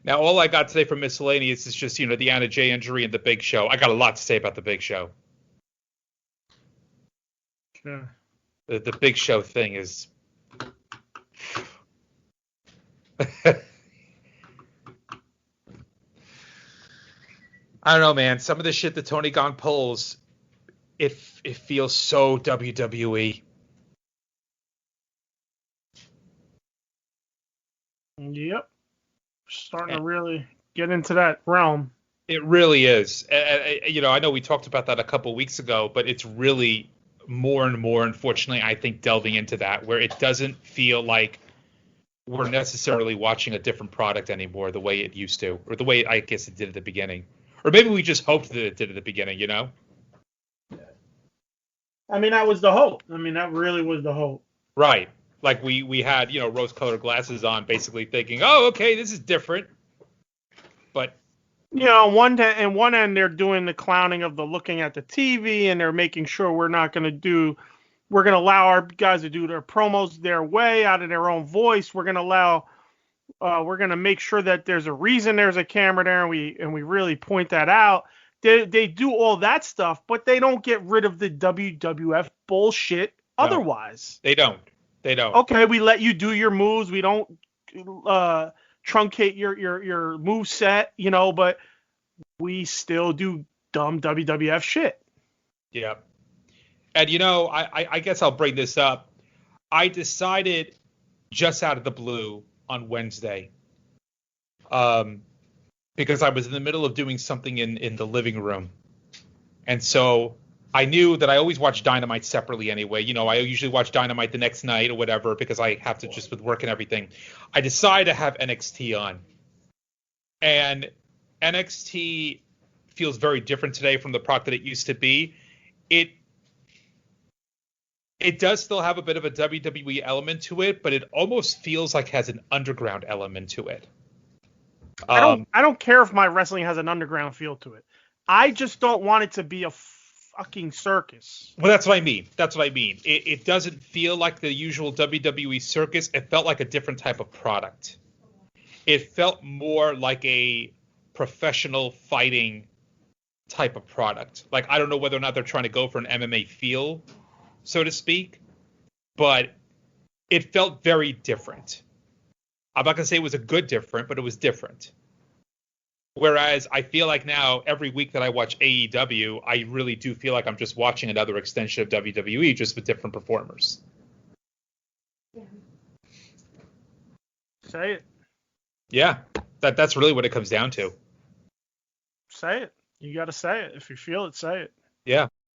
Now, all I got today from miscellaneous is just, the Anna Jay injury and the Big Show. I got a lot to say about the Big Show. Sure. The Big Show thing is... I don't know, man. Some of the shit that Tony Khan pulls, it feels so WWE. Yep. Starting to really get into that realm. It really is. I know we talked about that a couple weeks ago, but it's really more and more, unfortunately, I think, delving into that, where it doesn't feel like we're necessarily watching a different product anymore the way it used to, or the way I guess it did at the beginning. Or maybe we just hoped that it did at the beginning, I mean, that was the hope. I mean, that really was the hope. Right. Like we had, rose-colored glasses on, basically thinking, oh, okay, this is different. But on one end they're doing the clowning of the looking at the TV, and they're making sure we're going to allow our guys to do their promos their way, out of their own voice. We're going to make sure that there's a reason there's a camera there, and we really point that out. They do all that stuff, but they don't get rid of the WWF bullshit otherwise. They don't. Okay, we let you do your moves. We don't truncate your move set, but we still do dumb WWF shit. Yeah. And, I guess I'll bring this up. I decided just out of the blue on Wednesday, because I was in the middle of doing something in the living room. And so I knew that I always watch Dynamite separately anyway. I usually watch Dynamite the next night or whatever because I have to, just with work and everything. I decided to have NXT on. And NXT feels very different today from the product that it used to be. It does still have a bit of a WWE element to it, but it almost feels like it has an underground element to it. I don't care if my wrestling has an underground feel to it. I just don't want it to be a fucking circus. Well, that's what I mean. It doesn't feel like the usual WWE circus. It felt like a different type of product. It felt more like a professional fighting type of product. Like, I don't know whether or not they're trying to go for an MMA feel, so to speak, but it felt very different. I'm not going to say it was a good different, but it was different. Whereas I feel like now every week that I watch AEW, I really do feel like I'm just watching another extension of WWE, just with different performers. Say it. Yeah, that's really what it comes down to. Say it. You got to say it. If you feel it, say it. Yeah.